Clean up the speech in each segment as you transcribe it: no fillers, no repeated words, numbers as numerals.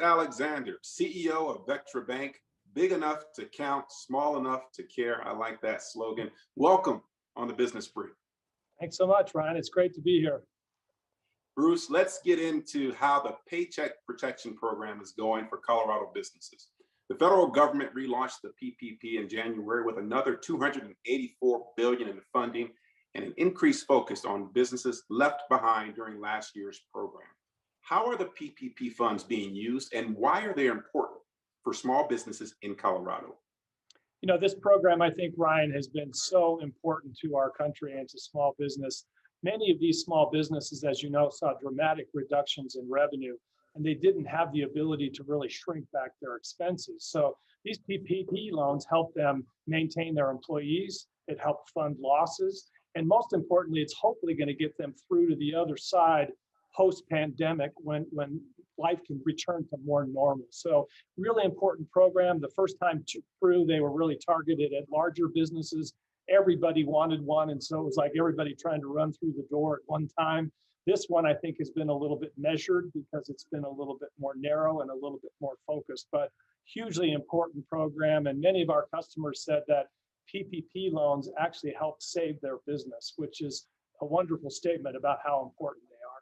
Alexander, CEO of Vectra Bank, big enough to count, small enough to care. I like that slogan. Welcome on the Business Brief. Thanks so much, Ryan. It's great to be here. Bruce, let's get into how the Paycheck Protection Program is going for Colorado businesses. The federal government relaunched the PPP in January with another $284 billion in funding and an increased focus on businesses left behind during last year's program. How are the PPP funds being used and why are they important for small businesses in Colorado? You know, this program, I think, Ryan, has been so important to our country and to small business. Many of these small businesses, as you know, saw dramatic reductions in revenue, and they didn't have the ability to really shrink back their expenses. So these PPP loans help them maintain their employees. It helped fund losses. And most importantly, it's hopefully going to get them through to the other side post-pandemic when life can return to more normal. So really important program. The first time through, they were really targeted at larger businesses. Everybody wanted one. And so it was like everybody trying to run through the door at one time. This one, I think, has been a little bit measured because it's been a little bit more narrow and a little bit more focused, but hugely important program. And many of our customers said that PPP loans actually helped save their business, which is a wonderful statement about how important they are.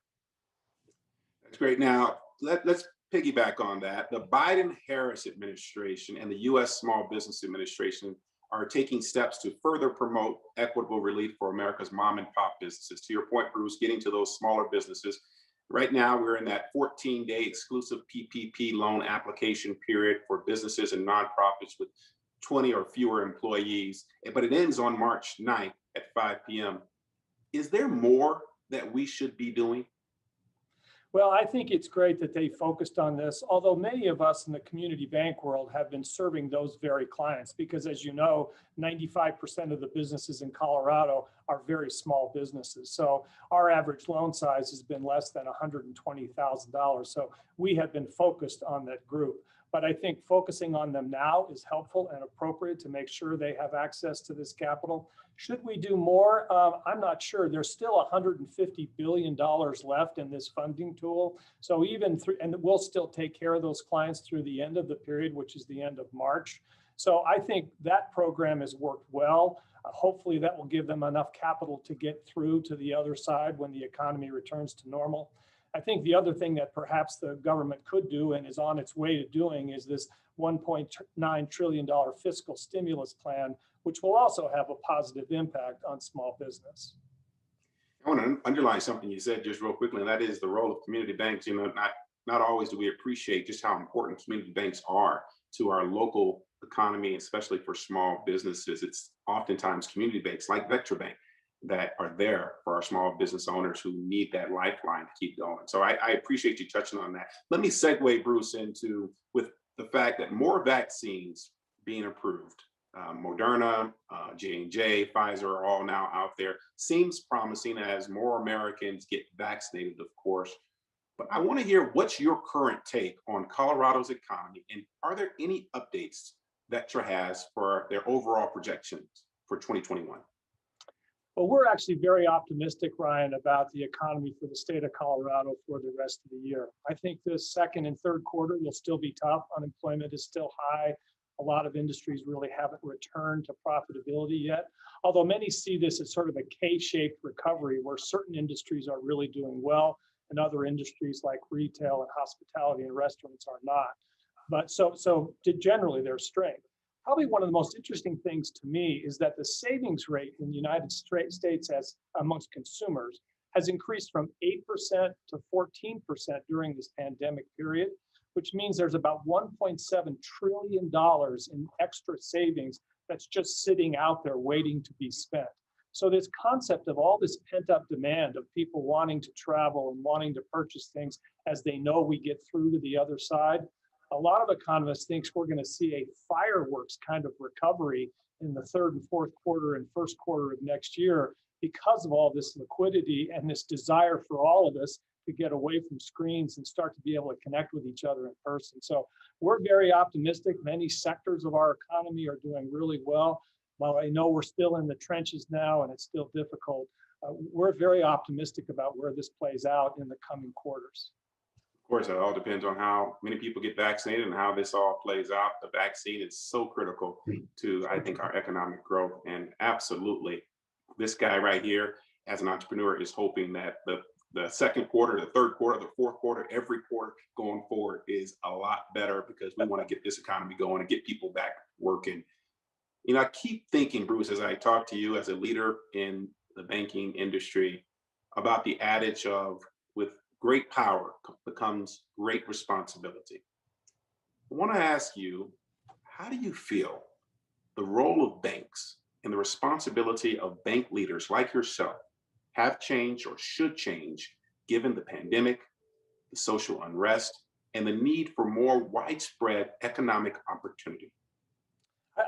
That's great. Now, let's piggyback on that. The Biden-Harris administration and the U.S. Small Business Administration are taking steps to further promote equitable relief for America's mom and pop businesses. To your point, Bruce, getting to those smaller businesses. Right now, we're in that 14-day exclusive PPP loan application period for businesses and nonprofits with 20 or fewer employees, but it ends on March 9th at 5 p.m. Is there more that we should be doing? Well, I think it's great that they focused on this, although many of us in the community bank world have been serving those very clients because, as you know, 95% of the businesses in Colorado are very small businesses. So our average loan size has been less than $120,000. So we have been focused on that group. But I think focusing on them now is helpful and appropriate to make sure they have access to this capital. Should we do more? I'm not sure. There's still $150 billion left in this funding tool. So even through, and we'll still take care of those clients through the end of the period, which is the end of March. So I think that program has worked well. Hopefully that will give them enough capital to get through to the other side when the economy returns to normal. I think the other thing that perhaps the government could do and is on its way to doing is this $1.9 trillion fiscal stimulus plan, which will also have a positive impact on small business. I want to underline something you said just real quickly, and that is the role of community banks. You know, not always do we appreciate just how important community banks are to our local economy, especially for small businesses. It's oftentimes community banks like Vectra Bank that are there for our small business owners who need that lifeline to keep going. So I appreciate you touching on that. Let me segue, Bruce, into with the fact that more vaccines being approved. Moderna, J&J, Pfizer are all now out there. Seems promising as more Americans get vaccinated, of course. But I want to hear what's your current take on Colorado's economy, and are there any updates Vectra has for their overall projections for 2021? Well, we're actually very optimistic, Ryan, about the economy for the state of Colorado for the rest of the year. I think the second and third quarter will still be tough. Unemployment is still high. A lot of industries really haven't returned to profitability yet, although many see this as sort of a K-shaped recovery where certain industries are really doing well and other industries like retail and hospitality and restaurants are not. But so generally there's strength. Probably one of the most interesting things to me is that the savings rate in the United States as amongst consumers has increased from 8% to 14% during this pandemic period, which means there's about $1.7 trillion in extra savings that's just sitting out there waiting to be spent. So this concept of all this pent-up demand of people wanting to travel and wanting to purchase things as they know we get through to the other side, a lot of economists think we're going to see a fireworks kind of recovery in the third and fourth quarter and first quarter of next year because of all this liquidity and this desire for all of us to get away from screens and start to be able to connect with each other in person. So we're very optimistic. Many sectors of our economy are doing really well. While I know we're still in the trenches now and it's still difficult, we're very optimistic about where this plays out in the coming quarters. course, it all depends on how many people get vaccinated and how this all plays out. The vaccine is so critical to, I think, our economic growth. And absolutely, this guy right here, as an entrepreneur, is hoping that the second quarter, the third quarter, the fourth quarter, every quarter going forward is a lot better because we want to get this economy going and get people back working. You know, I keep thinking, Bruce, as I talk to you as a leader in the banking industry, about the adage of with great power becomes great responsibility. I want to ask you, how do you feel the role of banks and the responsibility of bank leaders like yourself have changed or should change given the pandemic, the social unrest, and the need for more widespread economic opportunity?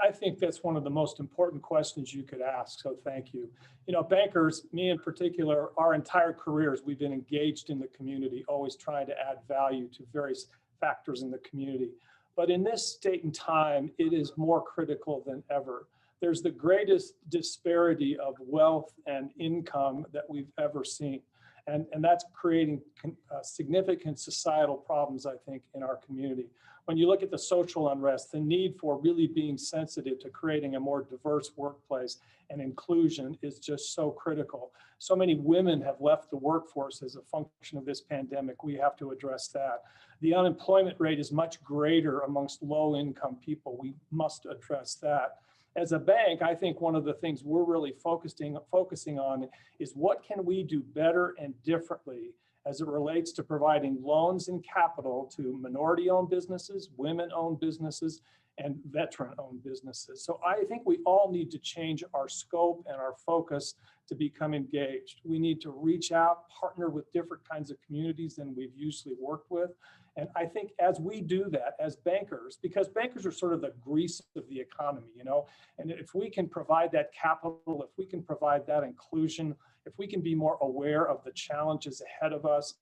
I think that's one of the most important questions you could ask. So thank you. You know, bankers, me in particular, our entire careers, we've been engaged in the community, always trying to add value to various factors in the community. But in this state and time, it is more critical than ever. There's the greatest disparity of wealth and income that we've ever seen. And that's creating significant societal problems, I think, in our community. When you look at the social unrest, the need for really being sensitive to creating a more diverse workplace and inclusion is just so critical. So many women have left the workforce as a function of this pandemic. We have to address that. The unemployment rate is much greater amongst low-income people. We must address that. As a bank, I think one of the things we're really focusing on is what can we do better and differently as it relates to providing loans and capital to minority-owned businesses, women-owned businesses, and veteran-owned businesses. So I think we all need to change our scope and our focus to become engaged. We need to reach out, partner with different kinds of communities than we've usually worked with. And I think as we do that as bankers, because bankers are sort of the grease of the economy, you know, and if we can provide that capital, if we can provide that inclusion, if we can be more aware of the challenges ahead of us,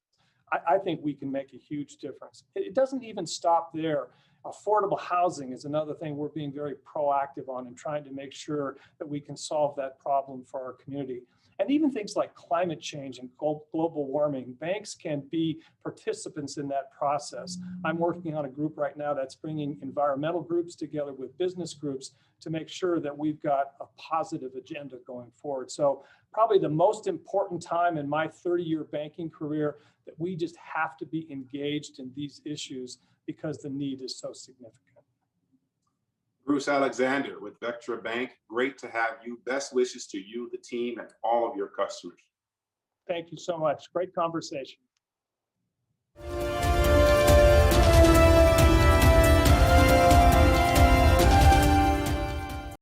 I think we can make a huge difference. It doesn't even stop there. Affordable housing is another thing we're being very proactive on and trying to make sure that we can solve that problem for our community. And even things like climate change and global warming, banks can be participants in that process. I'm working on a group right now that's bringing environmental groups together with business groups to make sure that we've got a positive agenda going forward. So probably the most important time in my 30-year banking career that we just have to be engaged in these issues because the need is so significant. Bruce Alexander with Vectra Bank, great to have you. Best wishes to you, the team, and all of your customers. Thank you so much. Great conversation.